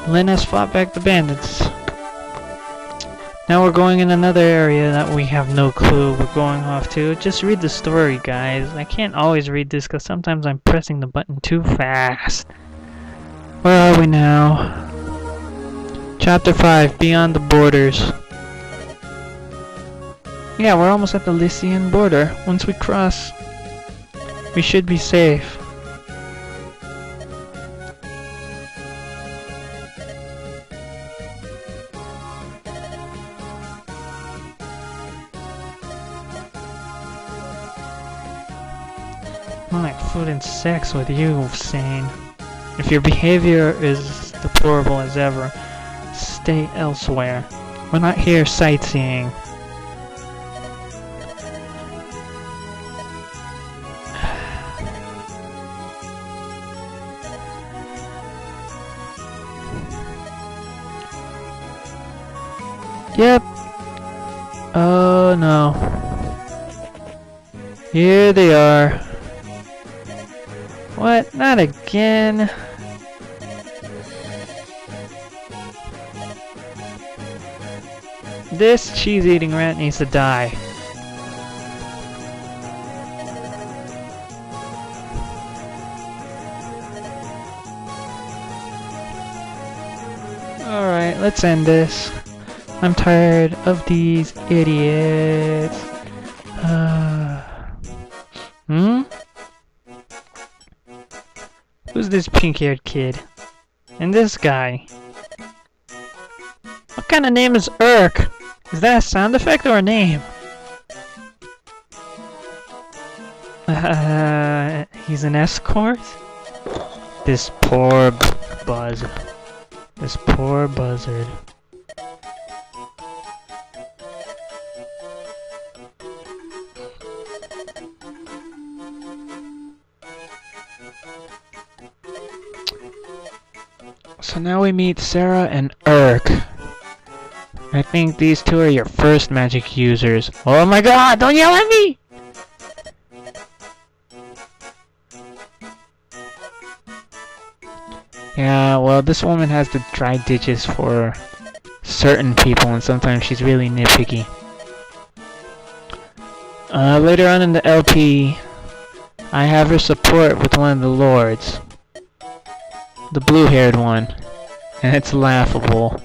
Lynn has fought back the bandits. Now we're going in another area that we have no clue we're going off to. Just read the story, guys. I can't always read this because sometimes I'm pressing the button too fast. Where are we now? Chapter 5, Beyond the Borders. Yeah, we're almost at the Lycian border. Once we cross, we should be safe. More like food and sex with you, Sane. If your behavior is deplorable as ever, stay elsewhere. We're not here sightseeing. Yep. Oh no. Here they are. What? Not again. This cheese-eating rat needs to die. Alright, let's end this. I'm tired of these idiots. Who's this pink-haired kid? And this guy? What kind of name is Erk? Is that a sound effect or a name? He's an escort? This poor buzzard. This poor buzzard. So now we meet Serra and Erk. I think these two are your first magic users. Oh my god, don't yell at me! Yeah, well, this woman has the dry ditches for certain people, and sometimes she's really nitpicky. Later on in the LP, I have her support with one of the lords. The blue-haired one. And it's laughable.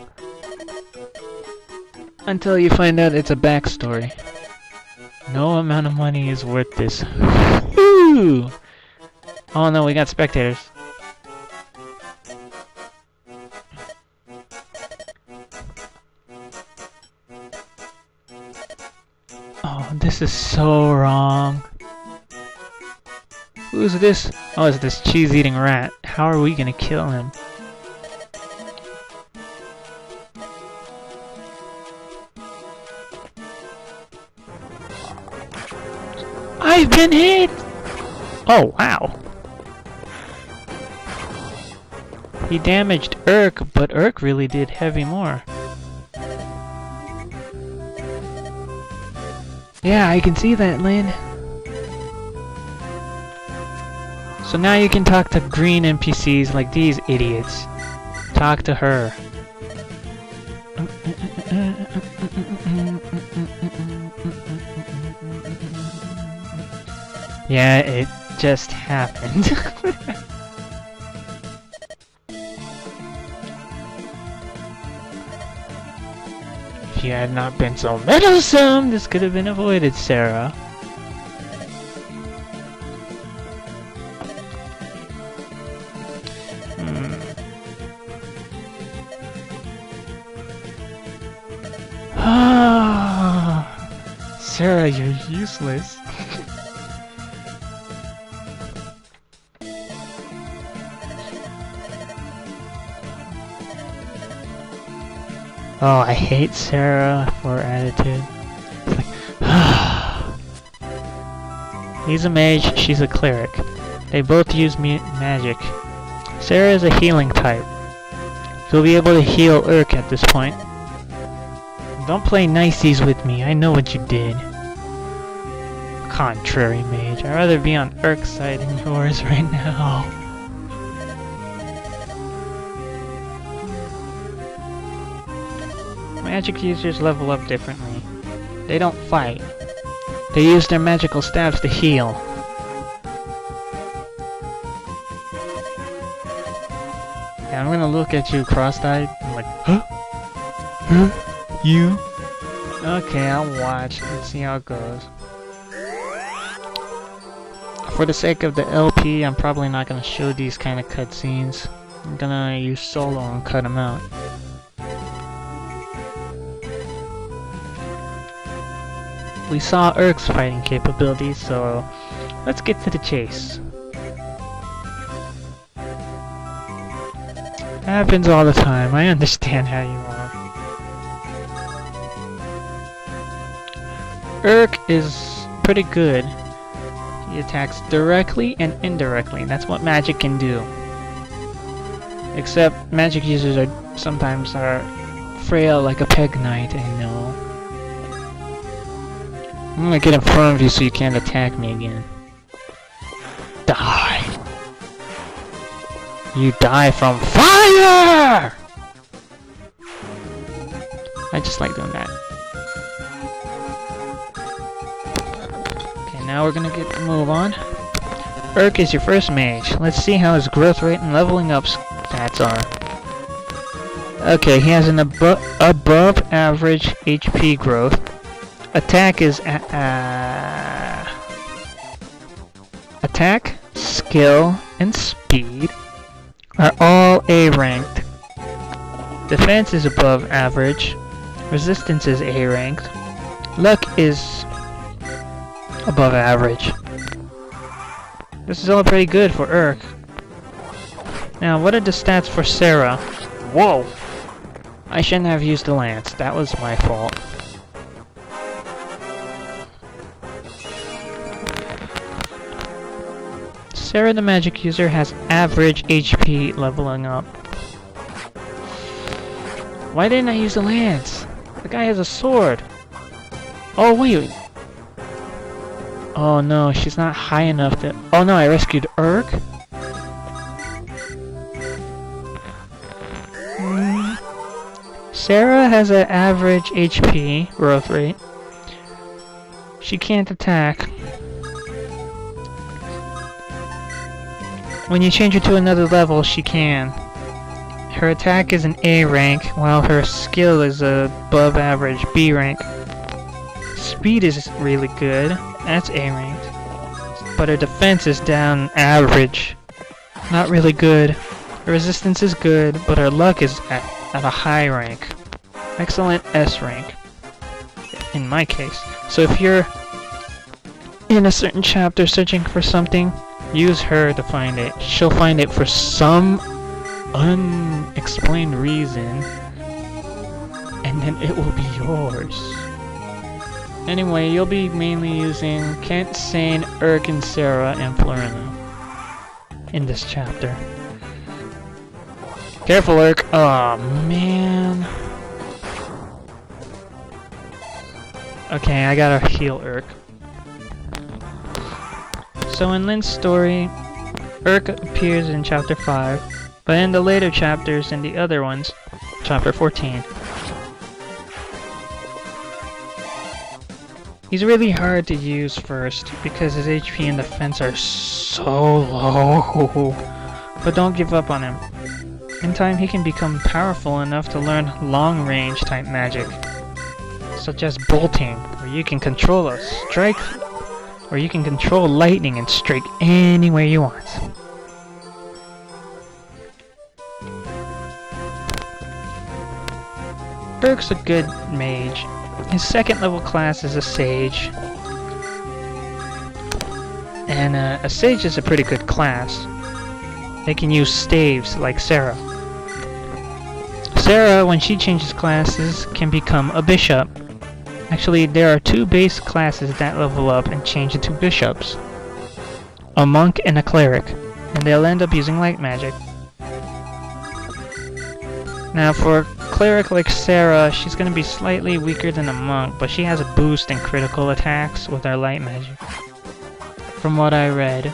Until you find out it's a backstory. No amount of money is worth this. Woo! Oh no, we got spectators. Oh, this is so wrong. Who's this? Oh, it's this cheese-eating rat. How are we gonna kill him? I've been hit! Oh, wow. He damaged Erk, but Erk really did heavy more. Yeah, I can see that, Lynn. So now you can talk to green NPCs like these idiots. Talk to her. Yeah, it just happened. If you had not been so meddlesome, this could have been avoided, Serra. Serra, you're useless. Oh, I hate Serra for her attitude. It's like, he's a mage, she's a cleric. They both use magic. Serra is a healing type. You'll be able to heal Erk at this point. Don't play niceys with me, I know what you did. Contrary mage, I'd rather be on Erk's side than yours right now. Magic users level up differently. They don't fight. They use their magical staves to heal. Yeah, I'm gonna look at you cross-eyed. I'm like, huh? Huh? You? Okay, I'll watch and see how it goes. For the sake of the LP, I'm probably not gonna show these kind of cutscenes. I'm gonna use solo and cut them out. We saw Erk's fighting capabilities, so let's get to the chase. Happens all the time, I understand how you are. Erk is pretty good. He attacks directly and indirectly, that's what magic can do. Except magic users are sometimes frail like a peg knight, I know. I'm gonna get in front of you so you can't attack me again. Die! You die from fire! I just like doing that. Okay, now we're gonna get to move on. Erk is your first mage. Let's see how his growth rate and leveling up stats are. Okay, he has an above average HP growth. Attack is attack, skill, and speed are all A ranked. Defense is above average. Resistance is A ranked. Luck is above average. This is all pretty good for Erk. Now, what are the stats for Serra? Whoa! I shouldn't have used the lance. That was my fault. Serra the magic user has average HP leveling up. Why didn't I use the lance? The guy has a sword. Oh wait. Oh no, she's not high enough to... Oh no, I rescued Erk? Serra has an average HP growth rate. She can't attack. When you change her to another level, she can. Her attack is an A rank, while her skill is above average B rank. Speed is really good, that's A ranked. But her defense is down average. Not really good. Her resistance is good, but her luck is at a high rank. Excellent S rank. In my case. So if you're in a certain chapter searching for something, use her to find it. She'll find it for some unexplained reason, and then it will be yours. Anyway, you'll be mainly using Kent, Sane, Erk and Serra, and Florina in this chapter. Careful, Erk. Aw, man. Okay, I gotta heal Erk. So in Lynn's story, Erk appears in chapter 5, but in the later chapters and the other ones, chapter 14. He's really hard to use first because his HP and defense are so low, but don't give up on him. In time he can become powerful enough to learn long-range type magic, such as bolting, where you can control a strike, or you can control lightning and strike anywhere you want. Erk's a good mage. His second level class is a sage. And a sage is a pretty good class. They can use staves like Serra. Serra, when she changes classes, can become a bishop. Actually, there are two base classes that level up and change into bishops. A monk and a cleric, and they'll end up using light magic. Now for cleric like Serra, she's gonna be slightly weaker than a monk, but she has a boost in critical attacks with her light magic. From what I read,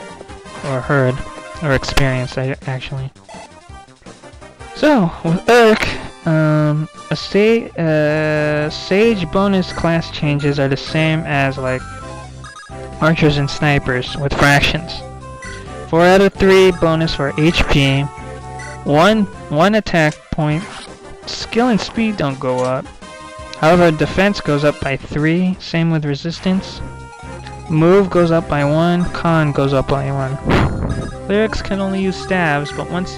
or heard, or experienced actually. So, with Erk, Sage bonus class changes are the same as like archers and snipers with fractions. 4 out of 3 bonus for HP. One attack point. Skill and speed don't go up. However, defense goes up by 3. Same with resistance. Move goes up by 1. Con goes up by 1. Clerics can only use stabs, but once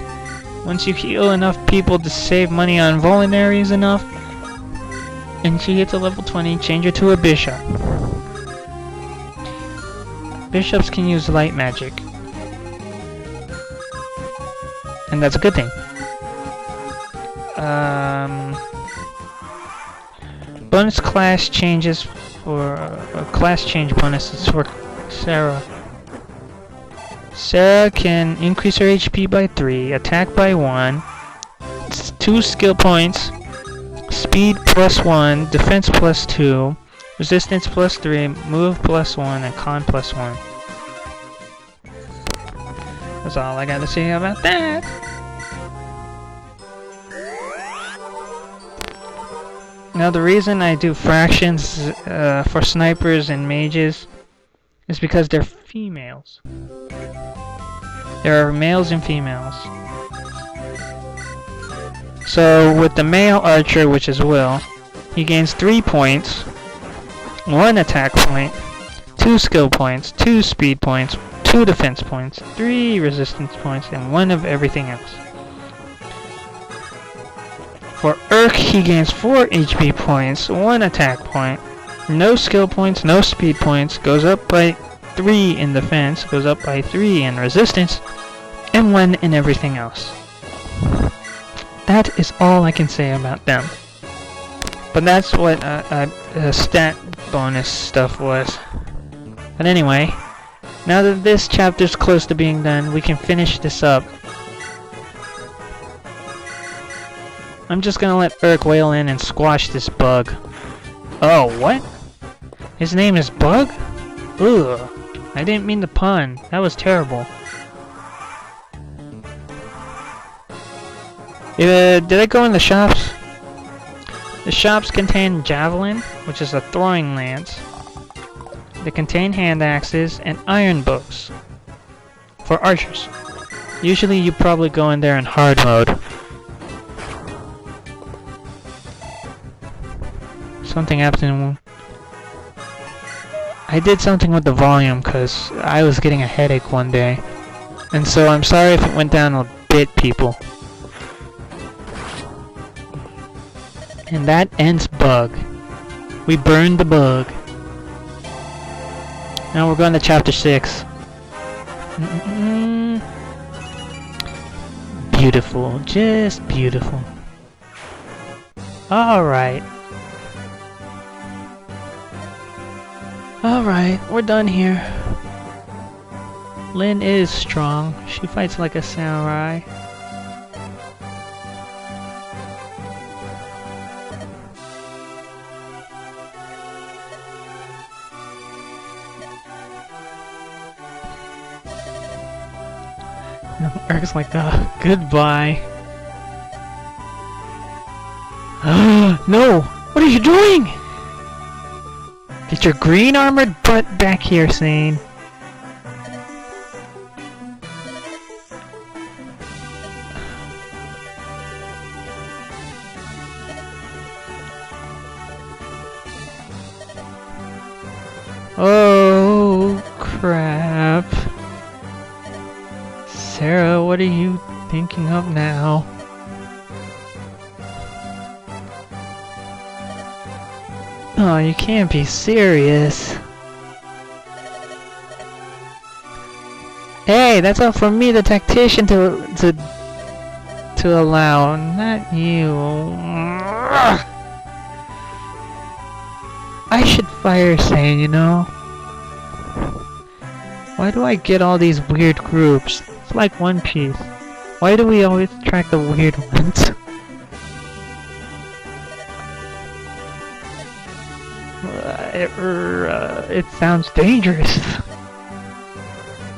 you heal enough people to save money on vulneraries enough, and she gets a level 20, change her to a bishop. Bishops can use light magic. And that's a good thing. Bonus class changes for class change bonuses for Serra. Serra can increase her HP by 3, attack by 1, 2 skill points, speed plus 1, defense plus 2, resistance plus 3, move plus 1, and con plus 1. That's all I gotta say about that. Now the reason I do fractions for snipers and mages is because they're females. There are males and females. So with the male archer, which is Will, he gains 3 points, 1 attack point, 2 skill points, 2 speed points, 2 defense points, 3 resistance points, and 1 of everything else. For Erk, he gains 4 HP points, 1 attack point, no skill points, no speed points, goes up by 3 in defense, goes up by 3 in resistance, and 1 in everything else. That is all I can say about them. But that's what stat bonus stuff was. But anyway, now that this chapter's close to being done, we can finish this up. I'm just gonna let Erk wail in and squash this bug. Oh, what? His name is Bug? Ugh. I didn't mean the pun. That was terrible. Did I go in the shops? The shops contain javelin, which is a throwing lance. They contain hand axes and iron bows for archers. Usually you probably go in there in hard mode. Something happened. I did something with the volume because I was getting a headache one day. And so I'm sorry if it went down a bit, people. And that ends Bug. We burned the bug. Now we're going to chapter 6. Beautiful. Just beautiful. Alright. Alright, we're done here. Lynn is strong. She fights like a samurai. Erk's like, goodbye. No! What are you doing? Get your green armored butt back here, Sane. Oh, crap. Serra, what are you thinking of now? Oh, you can't be serious. Hey, that's all for me, the tactician, to allow, not you. I should fire Sane, you know? Why do I get all these weird groups? It's like One Piece. Why do we always track the weird ones? It sounds dangerous.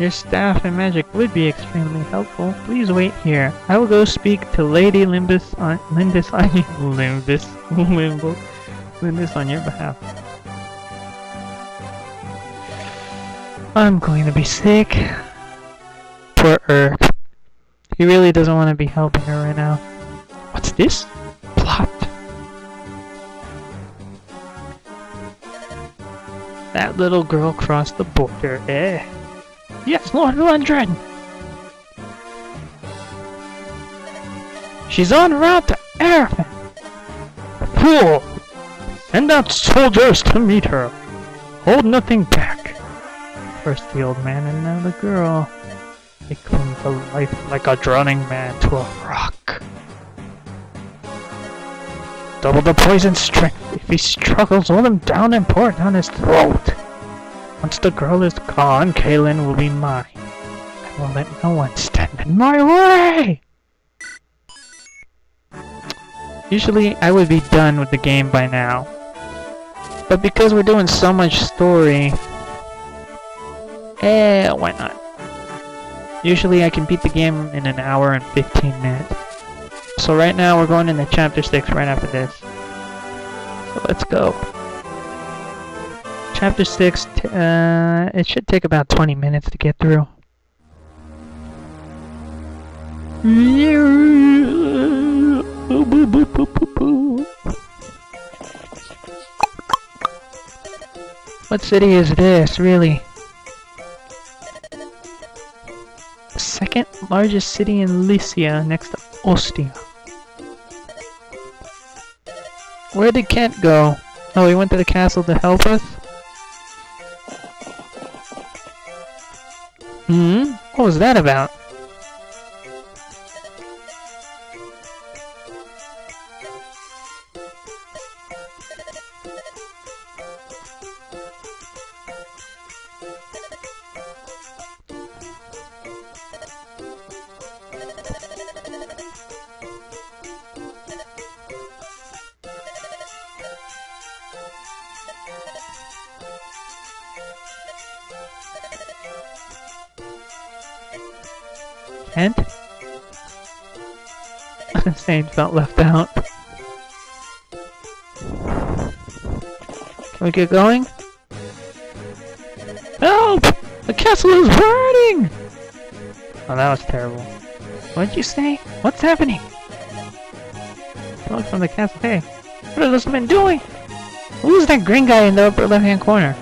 Your staff and magic would be extremely helpful. Please wait here. I will go speak to Lady Limbus on Limbus on your behalf. I'm going to be sick. Poor Erk. He really doesn't want to be helping her right now. What's this? Plot. That little girl crossed the border, eh? Yes, Lord Lundgren! She's en route to Erk! Fool! Send out soldiers to meet her! Hold nothing back! First the old man and now the girl. They cling to life like a drowning man to a rock. Double the poison strength. If he struggles, hold him down and pour it down his throat. Once the girl is gone, Kaylin will be mine. I will let no one stand in my way! Usually, I would be done with the game by now. But because we're doing so much story... why not? Usually I can beat the game in an hour and 15 minutes. So right now we're going into chapter 6 right after this. So let's go. Chapter 6, it should take about 20 minutes to get through. What city is this, really? The second largest city in Lycia, next to Ostia. Where did Kent go? Oh, he went to the castle to help us? What was that about? Kent? Sane felt left out. Can we get going? Help! The castle is burning! Oh, that was terrible. What did you say? What's happening? Look from the castle. Hey, what are those men doing? Who's that green guy in the upper left-hand corner?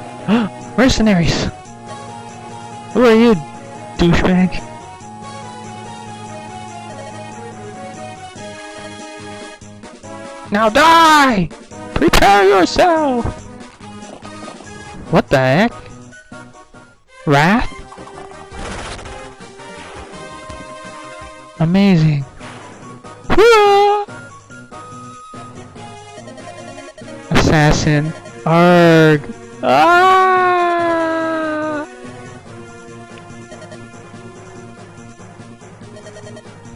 Mercenaries! Who are you, douchebag? Now die! Prepare yourself! What the heck? Rath? Amazing. Assassin. Arg. Ah!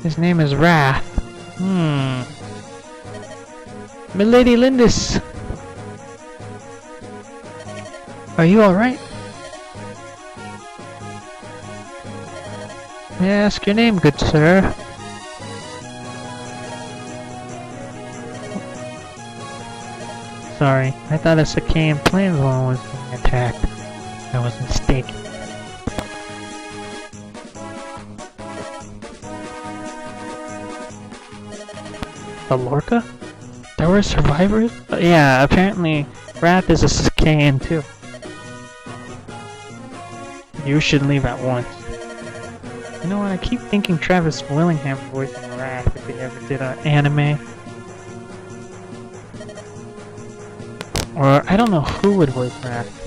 His name is Rath. Milady Lindis! Are you alright? May I ask your name, good sir? Sorry, I thought a Sacaean Planswell was being attacked. I was mistaken. A Lorca? There were survivors? Yeah, apparently Rath is a Sacaean too. You should leave at once. You know what, I keep thinking Travis Willingham voicing Rath if he ever did an anime. Or, I don't know who would voice Rath.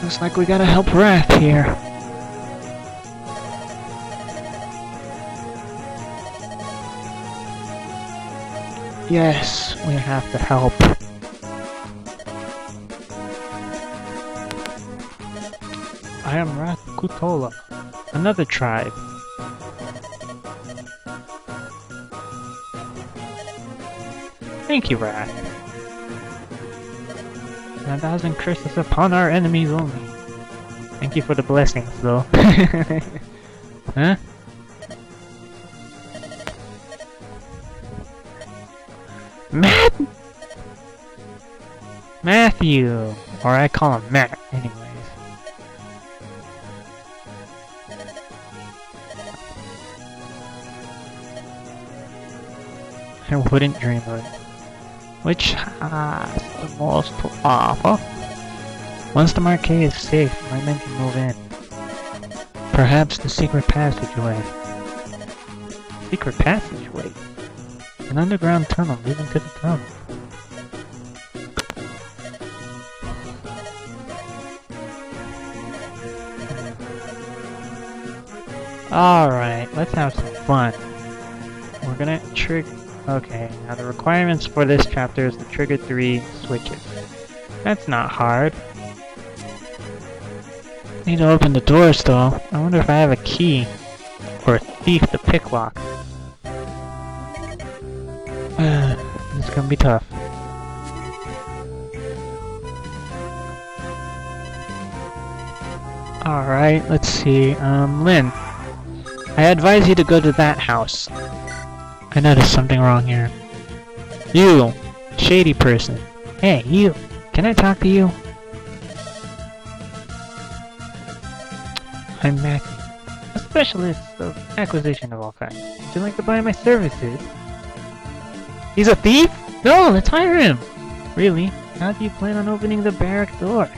Looks like we gotta help Rath here. Yes, we have to help. I am Rath Kutola, another tribe. Thank you, Rath. 1,000 curses upon our enemies only. Thank you for the blessings, though. Huh? Mathew! Or I call him Matt, anyways. I wouldn't dream of it. Which has the most to offer? Once the marquee is safe, my men can move in. Perhaps the secret passageway. Secret passageway? An underground tunnel leading to the tunnel. Alright, let's have some fun. We're gonna trigger... Okay, now the requirements for this chapter is to trigger 3 switches. That's not hard. Need to open the doors though. I wonder if I have a key. Or a thief to pick lock. This is gonna be tough. Alright, let's see. Lynn. I advise you to go to that house. I noticed something wrong here. You! Shady person. Hey, you! Can I talk to you? I'm Mathew, a specialist of acquisition of all kinds. Would you like to buy my services? He's a thief? No, let's hire him! Really? How do you plan on opening the barrack doors?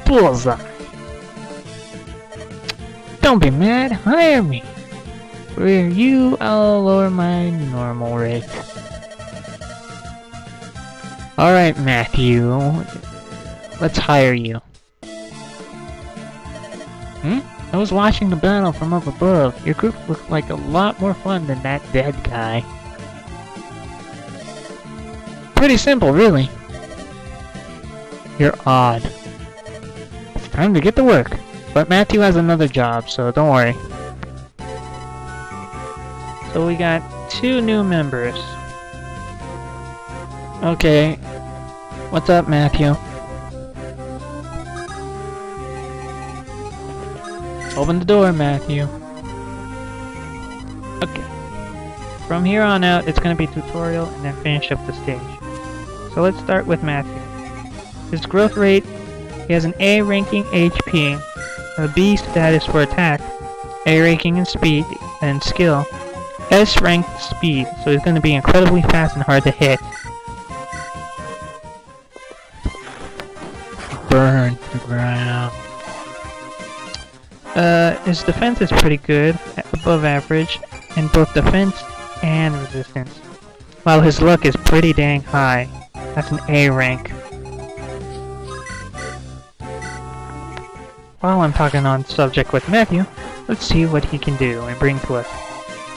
Bullseye! Don't be mad, hire me! For you, I'll lower my normal rate. Alright, Mathew. Let's hire you. I was watching the battle from up above. Your group looked like a lot more fun than that dead guy. Pretty simple, really. You're odd. It's time to get to work. But Mathew has another job, so don't worry. So we got 2 new members. Okay. What's up, Mathew? Open the door, Mathew. Okay. From here on out, it's gonna be tutorial and then finish up the stage. So let's start with Mathew. His growth rate, he has an A ranking HP, a B status for attack, A ranking in speed and skill, S ranked speed, so he's going to be incredibly fast and hard to hit. Burn the ground. His defense is pretty good, above average, in both defense and resistance, while his luck is pretty dang high. That's an A rank. While I'm talking on subject with Mathew, let's see what he can do and bring to us.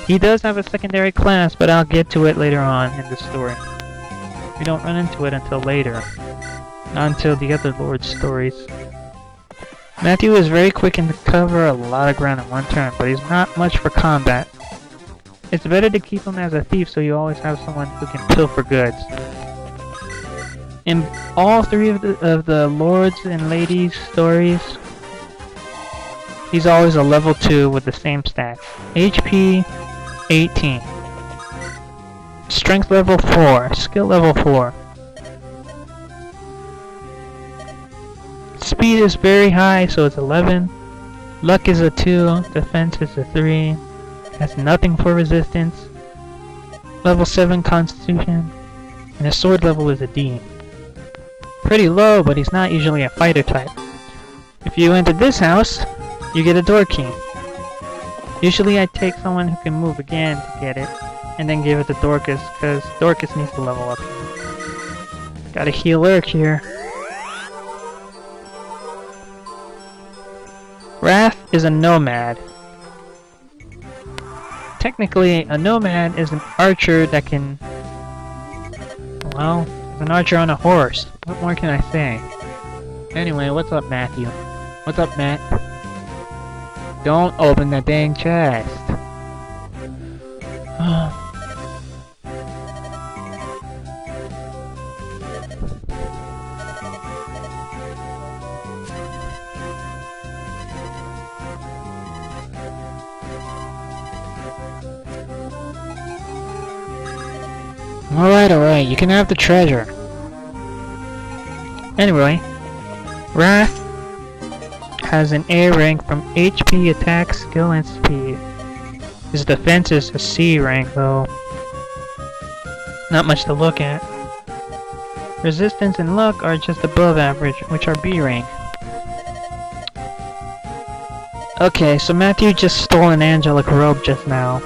He does have a secondary class, but I'll get to it later on in the story. We don't run into it until later. Not until the other Lord's stories. Mathew is very quick and to cover a lot of ground in one turn, but he's not much for combat. It's better to keep him as a thief so you always have someone who can pilfer goods. In all 3 of the Lords and Ladies stories, he's always a level 2 with the same stats. HP 18. Strength level 4. Skill level 4. Speed is very high, so it's 11. Luck is a 2. Defense is a 3. Has nothing for resistance. Level 7 Constitution. And his sword level is a D. Pretty low, but he's not usually a fighter type. If you enter this house, you get a door key. Usually I take someone who can move again to get it, and then give it to Dorcas, because Dorcas needs to level up. Gotta heal Erk here. Rath is a nomad. Technically, a nomad is an archer that can... well, an archer on a horse. What more can I say? Anyway, what's up, Mathew? What's up, Matt? Don't open that dang chest. Alright, you can have the treasure. Anyway, Rath has an A rank from HP, attack, skill, and speed. His defense is a C rank though. Not much to look at. Resistance and luck are just above average, which are B rank. Okay, so Mathew just stole an angelic robe just now.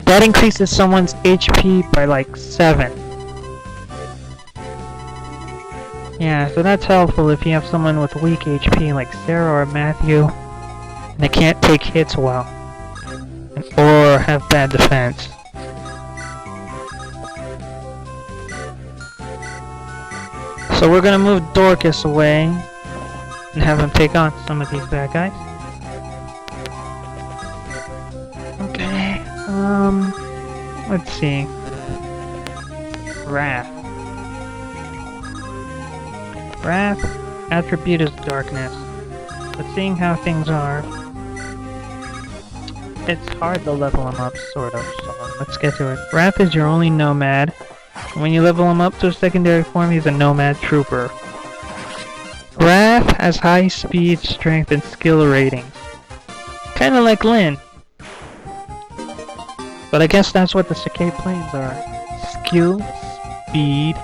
That increases someone's HP by like 7. Yeah, so that's helpful if you have someone with weak HP like Serra or Mathew, and they can't take hits well, or have bad defense. So we're gonna move Dorcas away and have him take on some of these bad guys. Okay, let's see. Rath. Rath, attribute is darkness. But seeing how things are, it's hard to level him up, sort of, so let's get to it. Rath is your only nomad. When you level him up to a secondary form, he's a nomad trooper. Rath has high speed, strength, and skill ratings. Kinda like Lynn. But I guess that's what the Cicade Plains are. Skill, speed,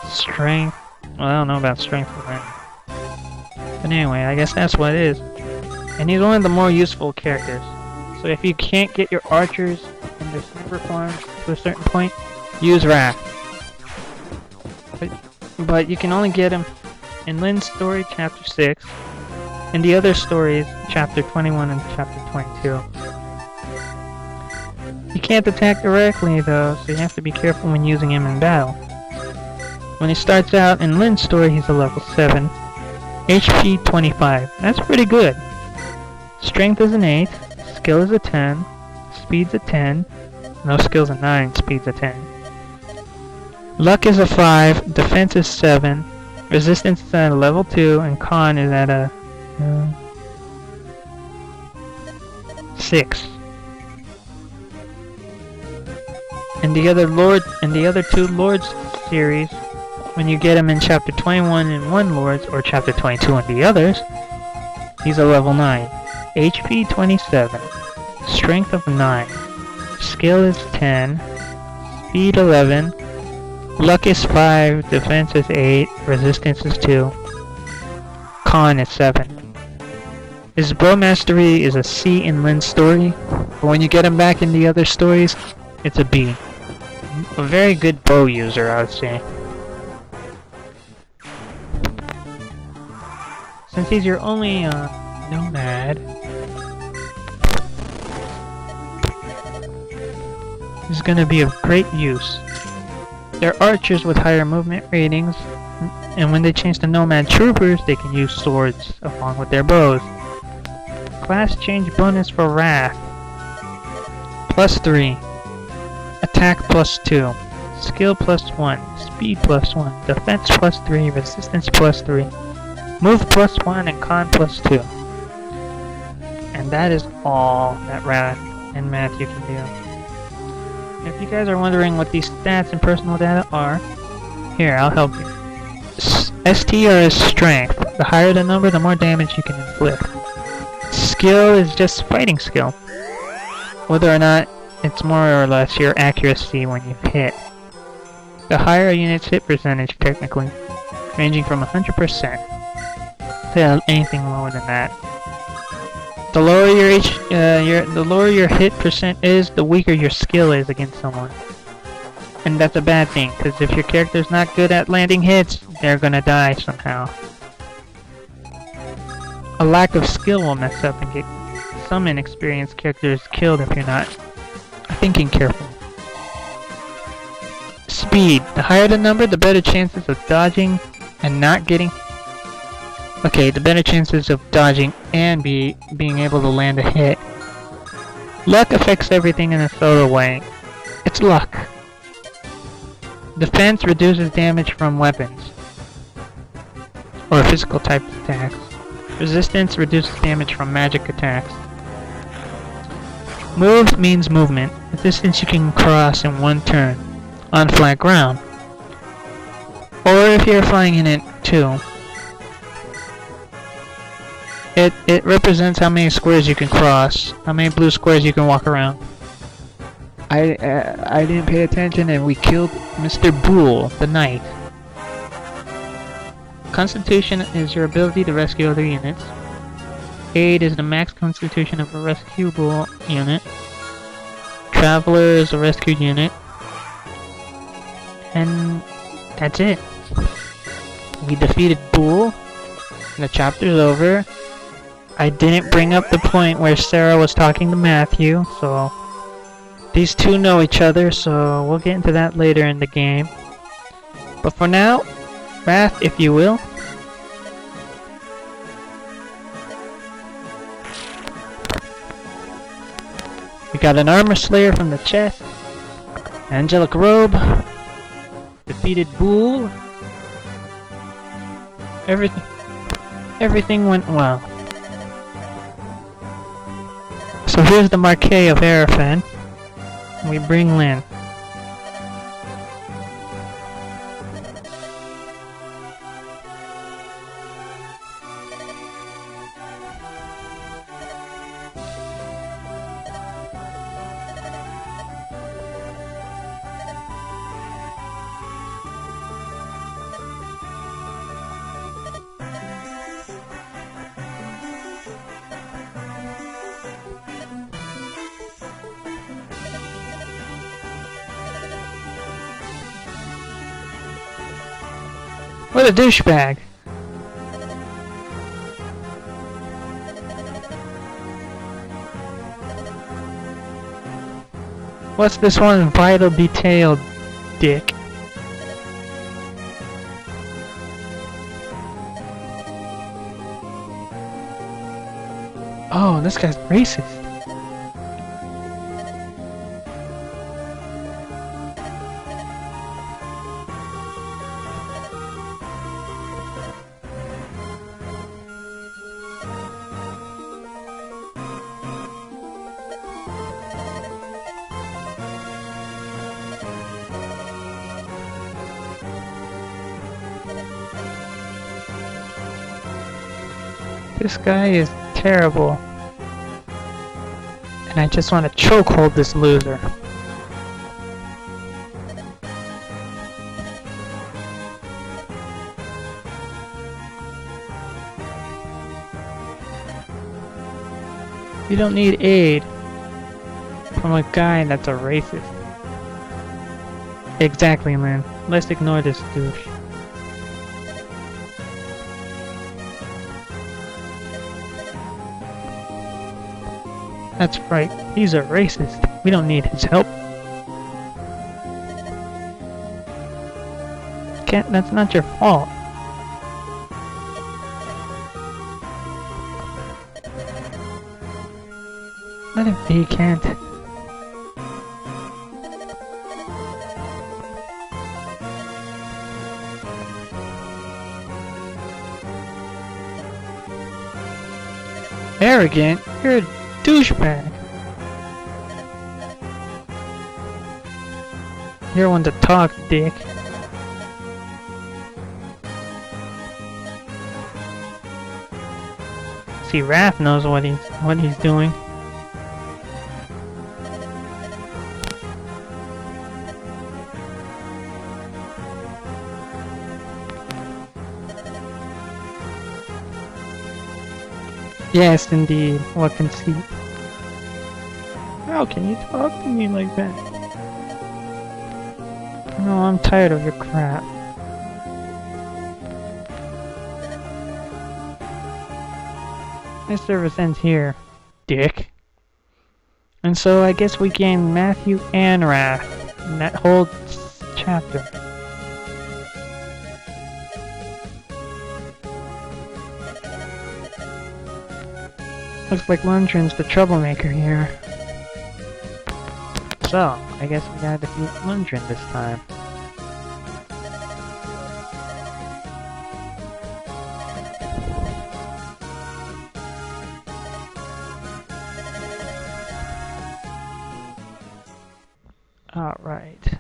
strength. Well, I don't know about strength for Lynn. But anyway, I guess that's what it is. And he's one of the more useful characters. So if you can't get your archers in their sniper farms to a certain point, use Rath. But you can only get him in Lynn's story, chapter 6, and the other stories, chapter 21 and chapter 22. You can't attack directly though, so you have to be careful when using him in battle. When he starts out in Lynn's story, he's a level 7. HP 25. That's pretty good. Strength is an 8, skill is a 10, speed's a 10, no skill's a 9, speed's a 10. Luck is a 5, defense is 7, resistance is at a level 2, and con is at a 6. In the other two Lords series, when you get him in chapter 21 in one Lords or chapter 22 in the others, he's a level 9. HP 27, strength of 9, skill is 10, speed 11, luck is 5, defense is 8, resistance is 2, con is 7. His bow mastery is a C in Lynn's story, but when you get him back in the other stories, it's a B. A very good bow user, I would say. Since he's your only nomad, he's gonna be of great use. They're archers with higher movement ratings, and when they change to nomad troopers, they can use swords along with their bows. Class change bonus for Rath. +3. Attack +2. Skill +1. Speed +1. Defense +3. Resistance +3. Move +1 and con +2. And that is all that Rath and Mathew can do. If you guys are wondering what these stats and personal data are, here, I'll help you. STR is strength. The higher the number, the more damage you can inflict. Skill is just fighting skill. Whether or not it's more or less your accuracy when you hit. The higher a unit's hit percentage, technically, ranging from 100% to anything lower than that. The lower the lower your hit percent is, the weaker your skill is against someone. And that's a bad thing, because if your character's not good at landing hits, they're gonna die somehow. A lack of skill will mess up and get some inexperienced characters killed if you're not thinking carefully. Speed. The higher the number, the better chances of dodging and not getting... Okay, the better chances of dodging and being able to land a hit. Luck affects everything in a sort of way. It's luck. Defense reduces damage from weapons or physical type attacks. Resistance reduces damage from magic attacks. Move means movement, a distance you can cross in one turn. on flat ground. Or if you're flying in it too. It represents how many squares you can cross, how many blue squares you can walk around. I didn't pay attention and we killed Mr. Boole, the knight. Constitution is your ability to rescue other units. Aid is the max constitution of a rescuable unit. Traveler is a rescued unit. And that's it. We defeated Boole. The chapter's over. I didn't bring up the point where Serra was talking to Mathew, so these two know each other, so we'll get into that later in the game. But for now, Rath, if you will. We got an armor slayer from the chest, angelic robe, defeated Boole. Everything went well. So here's the Marquis of Arafan. We bring Lynn. What a douchebag! What's this one vital detail, dick? Oh, this guy's racist. This guy is terrible. And I just want to chokehold this loser. You don't need aid from a guy that's a racist. Exactly, man. Let's ignore this douche. That's right, he's a racist. We don't need his help. That's not your fault. Let him be, Kent. Arrogant? You're a douchebag. You're one to talk, dick. See, Rath knows what he's doing. Yes, indeed. What conceit. How can you talk to me like that? No, I'm tired of your crap. My service ends here, dick. And so I guess we gained Mathew and Rath in that whole chapter. Looks like Lundgren's the troublemaker here. So, I guess we gotta defeat Lundgren this time. Alright.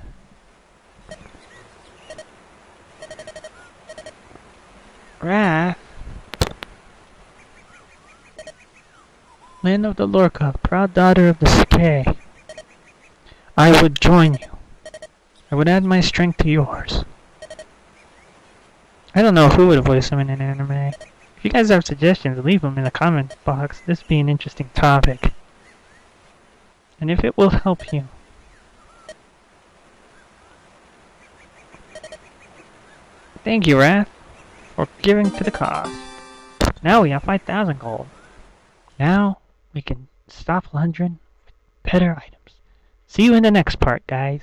Rath, land of the Lorca, proud daughter of the Sake. I would join you. I would add my strength to yours. I don't know who would voice him in an anime. If you guys have suggestions, leave them in the comment box. This would be an interesting topic. And if it will help you. Thank you, Rath, for giving to the cause. Now we have 5,000 gold. Now we can stop laundering with better items. See you in the next part, guys.